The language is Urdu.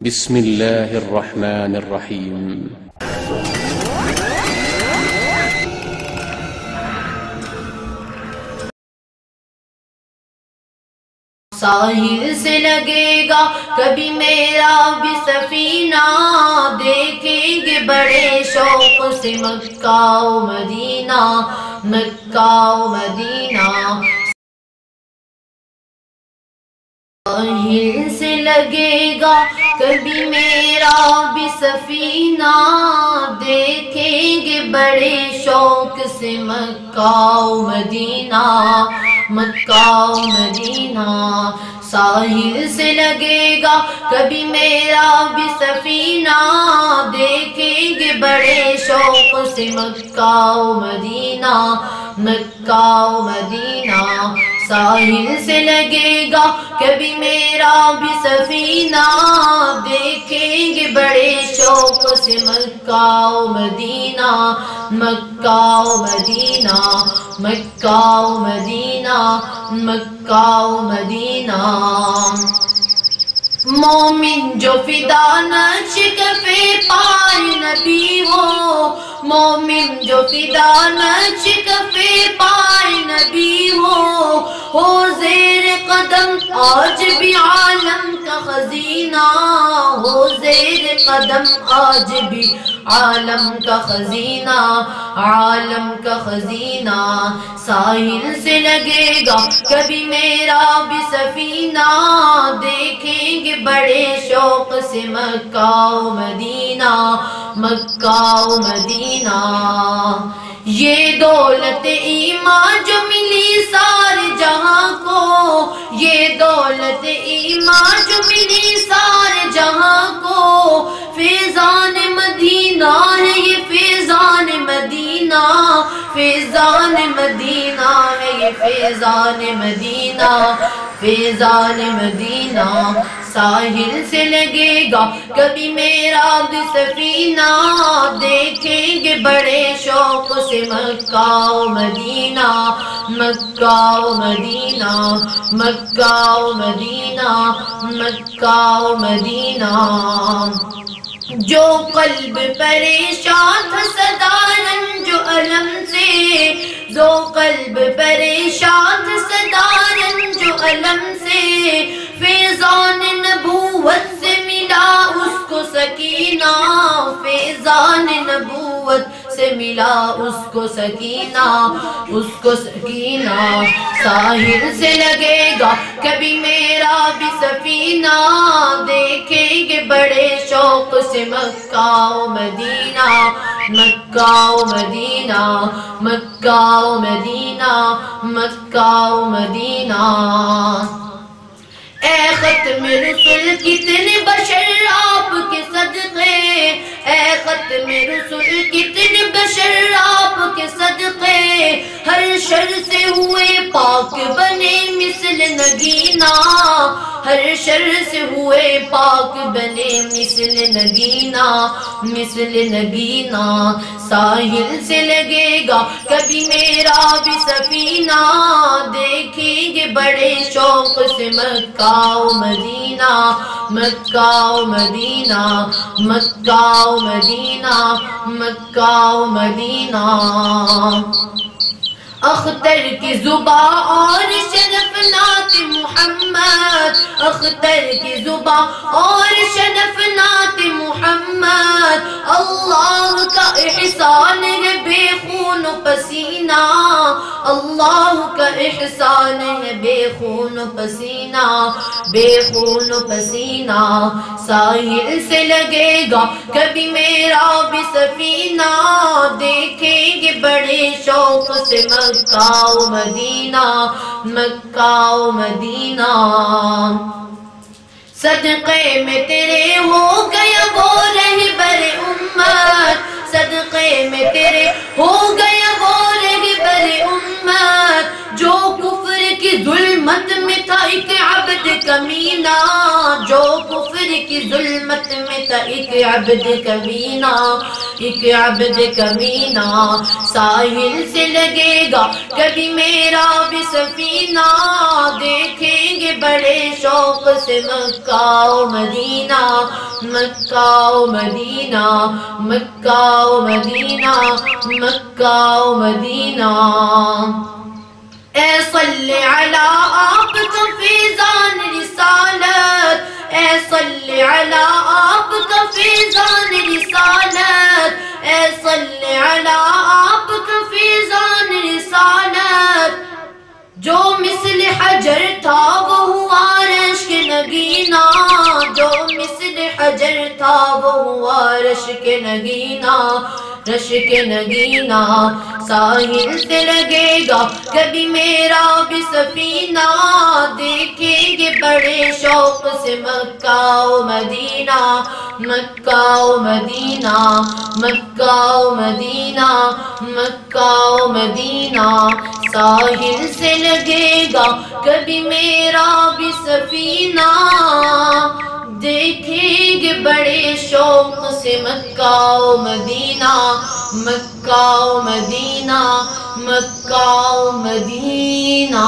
بسم الله الرحمن الرحيم. ساحل سے لگے گا کبھی میرا بھی سفینہ، دیکھیں گے بڑے شوق سے مکہ و مدینہ، مکہ و مدینہ۔ ساحل سے لگے گا کبھی میرا بھی سفینہ، دیکھیں گے بڑے شوق سے مکہ و مدینہ، مکہ و مدینہ۔ ساحل سے لگے گا کبھی میرا بھی سفینہ، دیکھیں گے بڑے شوق سے مکہ و مدینہ، مکہ و مدینہ۔ ساحل سے لگے گا کبھی میرا بھی سفینہ، دیکھیں گے بڑے شوق سے مکہ و مدینہ، مکہ و مدینہ، مکہ و مدینہ، مکہ و مدینہ۔ مومن جو فدا نقش کفے پائے نبی ہو، مومن جو فدا نقش کفے پائے نبی ہو زیر قدم آج بھی عالم کا خزینہ، ہو زیر قدم آج بھی عالم کا خزینہ، عالم کا خزینہ۔ ساحل سے لگے گا کبھی میرا بھی سفینہ، دیکھیں گے بڑے شوق سے مکہ و مدینہ، مکہ و مدینہ۔ یہ دولت ایمان جو ملی سارے جہاں کو، یہ دولت ایمان جو ملی سارے جہاں کو، فیضان مدینہ ہے یہ فیضان مدینہ، فیضان مدینہ ہے یہ فیضان مدینہ، فیضان مدینہ۔ ساحل سے لگے گا کبھی میرا بھی سفینہ، دیکھیں گے بڑے شوق سے مکہ و مدینہ، مکہ و مدینہ، مکہ و مدینہ، مکہ و مدینہ۔ جو قلب پریشان تھا صدا رنج و الم سے، جو قلب پریشان تھا صدا رنج و الم سے، فیضان نبوت سے ملا اس کو سکینہ، فیضان نبوت سے ملا اس کو سکینہ، اس کو سکینہ۔ ساحل سے لگے گا کبھی میرا بھی سفینہ، دیکھیں گے بڑے شوق سے مکہ و مدینہ، مکہ و مدینہ، مکہ و مدینہ، مکہ و مدینہ۔ اے ختم رسول کتنے بشر آپ کے صدقے، اے ختم رسول کتنے بشر آپ کے صدقے، ہر شر سے ہوئے پاک بنے مثل نگینہ، ہر شر سے ہوئے پاک بنے مثل نگینہ، مثل نگینہ۔ ساحل سے لگے گا کبھی میرا بھی سفینہ، دیکھیں گے بڑے شوق سے مکہ و مدینہ، مکہ و مدینہ، مکہ و مدینہ، مکہ و مدینہ۔ اختر کی زباں اور شرف نعت محمد، اختر کی زباں اور شرف نعت محمد، اللہ کا احسان ہے بے خون و پسینہ، اللہ کا احسان ہے بے خون و پسینہ، بے خون و پسینہ۔ ساحل سے لگے گا کبھی میرا بھی سفینہ، دیکھیں گے بڑے شوق سے مکہ و مدینہ، مکہ و مدینہ۔ صدقے میں تیرے ہو گیا وہ رہبر امت، صدقے میں تیرے ہو گیا وہ رہبر امت، جو کفر کی ظلمت میں تھا ایک عبد کمینہ، جو کفر کی ظلمت میں تھا ایک عبد کمینہ، ایک عبد کمینہ، ساحل سے لگے گا کبھی میرا بھی سفینہ، دیکھیں گے بڑے شوق سے مکہ و مدینہ، مکہ و مدینہ، مکہ و مدینہ، مکہ و مدینہ۔ اے صلی علی آپ کا فیضان رسالت، اے صلی علی آپ کا فیضان رسالت، اے صلی علی آپ کا فیضان رسالت، جو مثل حجر تھا وہ ہوا رشک نگینہ، جو مثل حجر تھا وہ ہوا رشک نگینہ، رشک نگینہ، ساحل سے لگے گا کبھی میرا بھی سفینہ، دیکھیں گے بڑے شوق سے مکہ و مدینہ، مکہ و مدینہ، مکہ و مدینہ، مکہ و مدینہ، ساحل سے لگے گا کبھی میرا بھی سفینہ، دیکھیں گے بڑے شوق سے مکہ و مدینہ، مکہ و مدینہ، مکہ و مدینہ۔